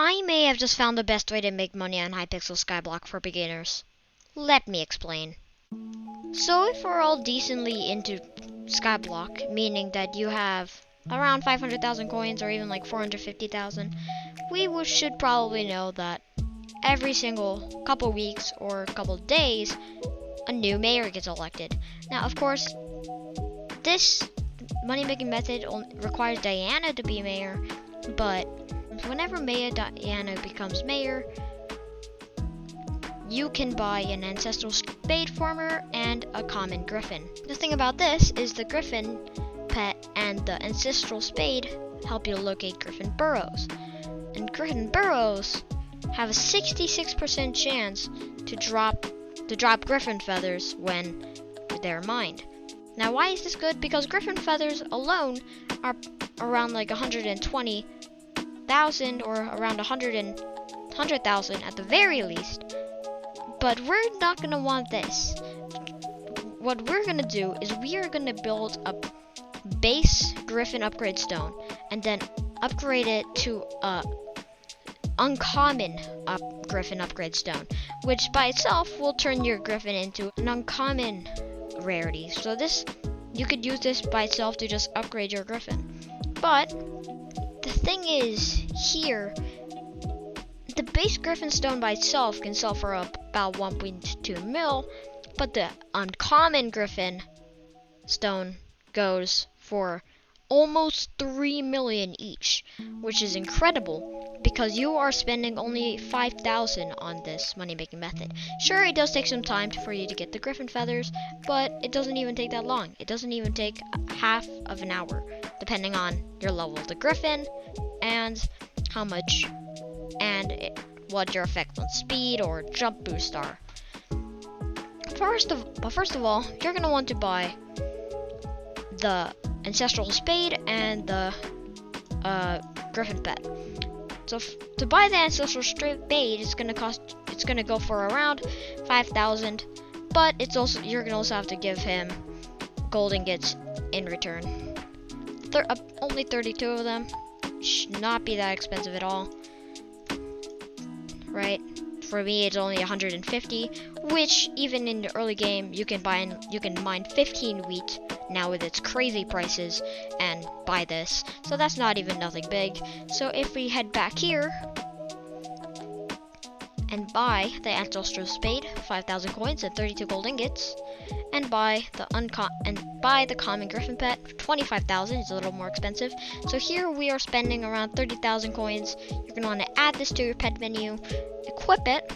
I may have just found the best way to make money on Hypixel Skyblock for beginners. Let me explain. So if we're all decently into Skyblock, meaning that you have around 500,000 coins or even like 450,000, we should probably know that every single couple weeks or couple days, a new mayor gets elected. Now, of course, this money-making method requires Diana to be mayor, but whenever Diana becomes mayor, you can buy an ancestral spade farmer and a common griffin. The thing about this is the griffin pet and the ancestral spade help you locate griffin burrows. And griffin burrows have a 66% chance to drop griffin feathers when they're mined. Now, why is this good? Because griffin feathers alone are around like 120,000 or around 100,000 at the very least. But we're not gonna want this. What we're gonna do is we are gonna build a base griffin upgrade stone and then upgrade it to a uncommon griffin upgrade stone, which by itself will turn your griffin into an uncommon rarity. So you could use this by itself to just upgrade your griffin. But the thing is, here, the base griffin stone by itself can sell for about 1.2 mil, but the uncommon griffin stone goes for almost 3 million each, which is incredible because you are spending only 5,000 on this money-making method. Sure, it does take some time for you to get the griffin feathers, but it doesn't even take that long. It doesn't even take half of an hour, depending on your level of the griffin and how much what your effect on speed or jump boost are. First of all, you're gonna want to buy the ancestral spade and the griffin pet. So to buy the ancestral spade, it's gonna go for around 5,000, but you're gonna also have to give him gold ingots in return. Only 32 of them. Should not be that expensive at all, right? For me, it's only 150, which even in the early game you can mine 15 wheat now with its crazy prices and buy this. So that's not even nothing big. So if we head back here and buy the ancestral spade, 5,000 coins and 32 gold ingots, and buy the common griffin pet, 25,000. It's a little more expensive. So here we are spending around 30,000 coins. You're gonna want to add this to your pet menu, equip it,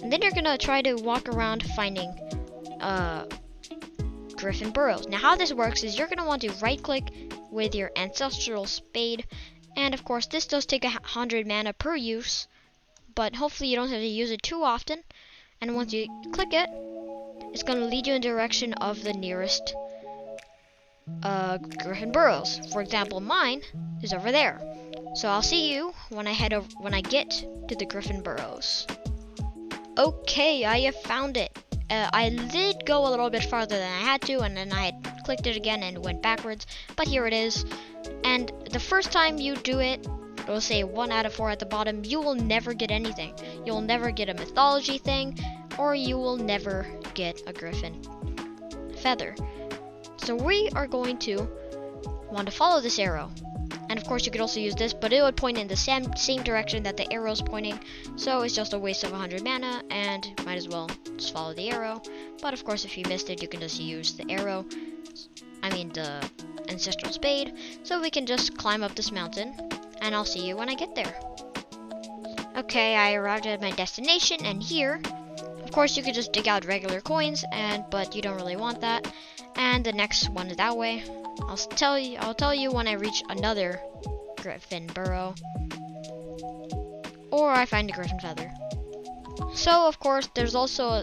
and then you're gonna try to walk around finding griffin burrows. Now, how this works is you're gonna want to right-click with your ancestral spade, and of course this does take 100 mana per use, but hopefully you don't have to use it too often. And once you click it, it's going to lead you in the direction of the nearest griffin burrows. For example, mine is over there. So I'll see you when I get to the griffin burrows. Okay, I have found it. I did go a little bit farther than I had to, and then I had clicked it again and went backwards, but here it is. And the first time you do it, it'll say 1 out of 4 at the bottom, you will never get anything. You'll never get a mythology thing, or you will never get a griffin feather. So we are going to want to follow this arrow. And of course you could also use this, but it would point in the same direction that the arrow's pointing. So it's just a waste of 100 mana, and might as well just follow the arrow. But of course if you missed it, you can just use the the ancestral spade. So we can just climb up this mountain, and I'll see you when I get there. Okay, I arrived at my destination, and here, of course, you could just dig out regular coins, but you don't really want that. And the next one is that way. I'll tell you when I reach another griffin burrow, or I find a griffin feather. So, of course, there's also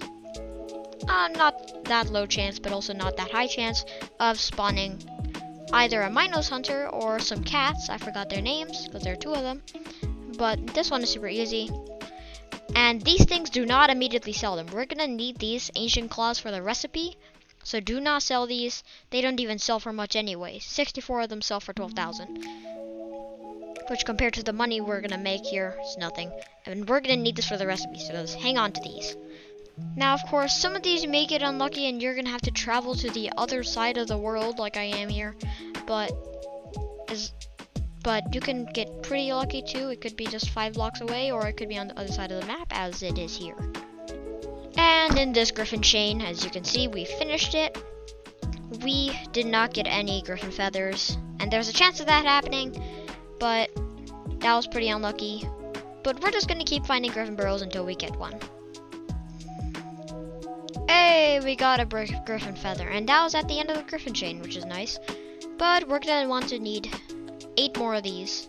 not that low chance, but also not that high chance of spawning either a Minos hunter or some cats. I forgot their names because there are 2 of them, but this one is super easy. And these things do not immediately sell them. We're gonna need these ancient claws for the recipe, so do not sell these. They don't even sell for much anyway. 64 of them sell for 12,000. which compared to the money we're gonna make here is nothing. And we're gonna need this for the recipe, so let's hang on to these. Now, of course, some of these you may get unlucky and you're gonna have to travel to the other side of the world like I am here. But you can get pretty lucky too. It could be just 5 blocks away, or it could be on the other side of the map as it is here. And in this griffin chain, as you can see, we finished it. We did not get any griffin feathers, and there's a chance of that happening, but that was pretty unlucky. But we're just gonna keep finding griffin burrows until we get one. Hey, we got a griffin feather, and that was at the end of the griffin chain, which is nice. But we're gonna want to need 8 more of these.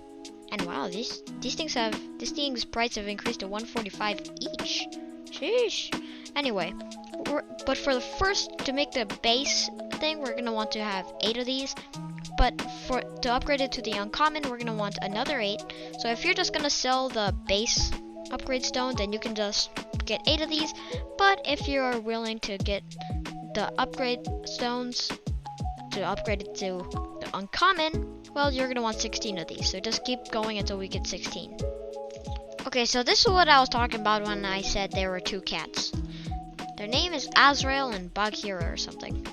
And wow, this thing's price have increased to 145 each. Sheesh. Anyway, but for the first, to make the base thing, we're gonna want to have 8 of these. But to upgrade it to the uncommon, we're gonna want another 8. So if you're just gonna sell the base upgrade stone, then you can just get 8 of these. But if you are willing to get the upgrade stones to upgrade it to the uncommon, well, you're gonna want 16 of these. So just keep going until we get 16. Okay, so this is what I was talking about when I said there were 2 cats. Their name is Azrael and Bagheera or something.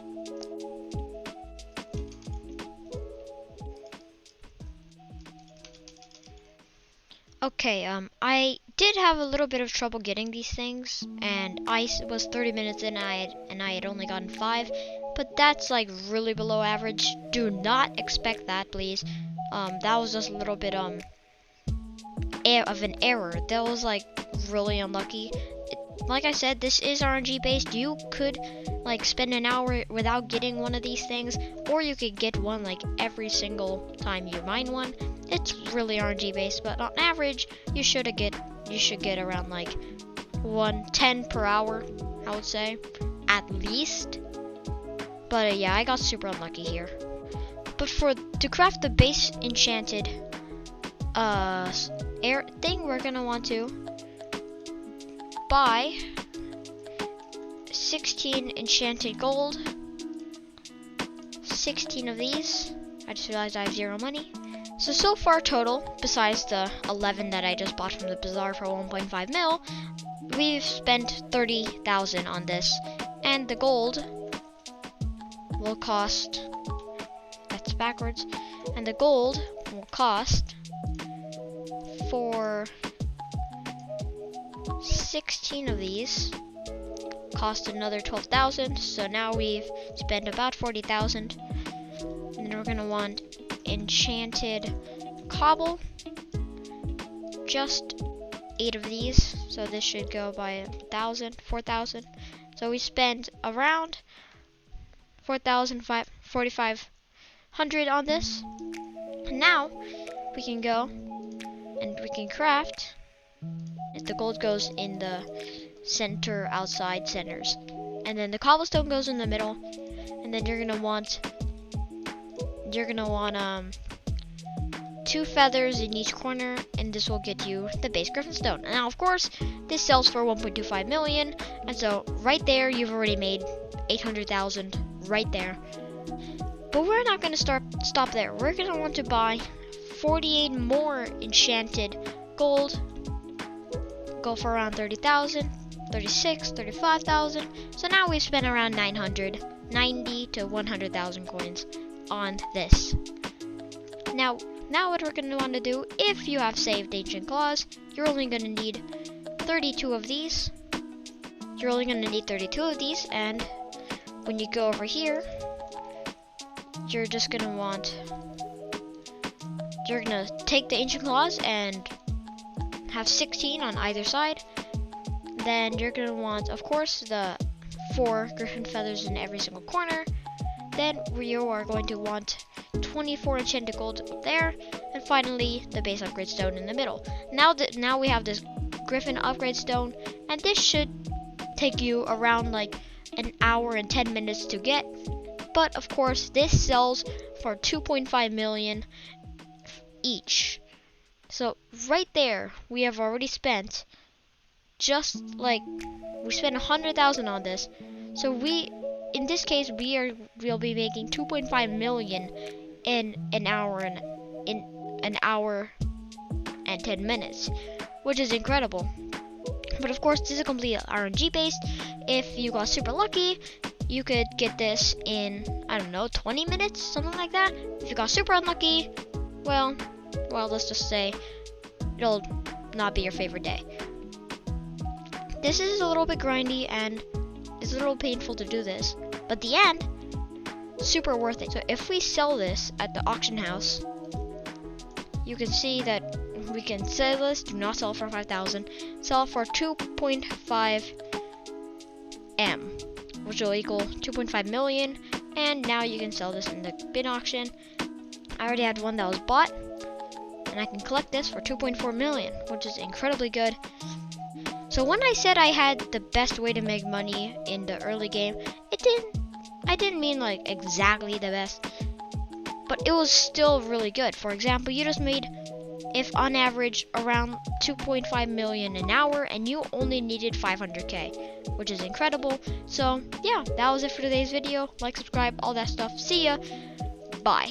Okay, I did have a little bit of trouble getting these things, and I was 30 minutes in, and I had only gotten 5, but that's like really below average. Do not expect that, please. That was just a little bit of an error. That was like really unlucky. Like I said, this is RNG based. You could like spend an hour without getting one of these things, or you could get one like every single time you mine one. It's really RNG based, but on average, you should get around like 110 per hour, I would say, at least. But yeah, I got super unlucky here. But to craft the base enchanted air thing, we're gonna want to buy 16 enchanted gold, 16 of these. I just realized I have 0 money. So far total, besides the 11 that I just bought from the bazaar for 1.5 mil, we've spent 30,000 on this. And the gold will cost, that's backwards, and the gold will cost for 16 of these, cost another 12,000, so now we've spent about 40,000. And then we're gonna want enchanted cobble, just 8 of these, so this should go by 4,000. So we spent around 4,500 on this. And now we can go and we can craft. The gold goes in the center, outside centers, and then the cobblestone goes in the middle. And then you're gonna want 2 feathers in each corner, and this will get you the base griffin stone. And now, of course, this sells for 1.25 million, and so right there, you've already made 800,000 right there. But we're not going to stop there. We're going to want to buy 48 more enchanted gold. Go for around 30,000, 36, 35,000. So now we've spent around 990 to 100,000 coins on this. Now what we're going to want to do, if you have saved Ancient Claws, you're only going to need 32 of these. And when you go over here, you're going to take the Ancient Claws and have 16 on either side. Then you're going to want, of course, the 4 griffin feathers in every single corner. Then you are going to want 24 enchanted gold up there, and finally the base upgrade stone in the middle. Now we have this griffin upgrade stone, and this should take you around like an hour and 10 minutes to get. But of course, this sells for 2.5 million each. So right there, we have already spent we spent 100,000 on this. So in this case, we'll be making 2.5 million in an hour and 10 minutes, which is incredible. But of course, this is completely RNG based. If you got super lucky, you could get this in, I don't know, 20 minutes, something like that. If you got super unlucky, well, let's just say it'll not be your favorite day. This is a little bit grindy and it's a little painful to do this, but the end, super worth it. So if we sell this at the auction house, you can see that we can sell this, do not sell for 5,000, sell for 2.5 M, which will equal 2.5 million, and now you can sell this in the bin auction. I already had one that was bought, and I can collect this for 2.4 million, which is incredibly good. So when I said I had the best way to make money in the early game, I didn't mean like exactly the best, but it was still really good. For example, you just made, if on average, around 2.5 million an hour, and you only needed 500k, which is incredible. So yeah, that was it for today's video. Like, subscribe, all that stuff. See ya. Bye.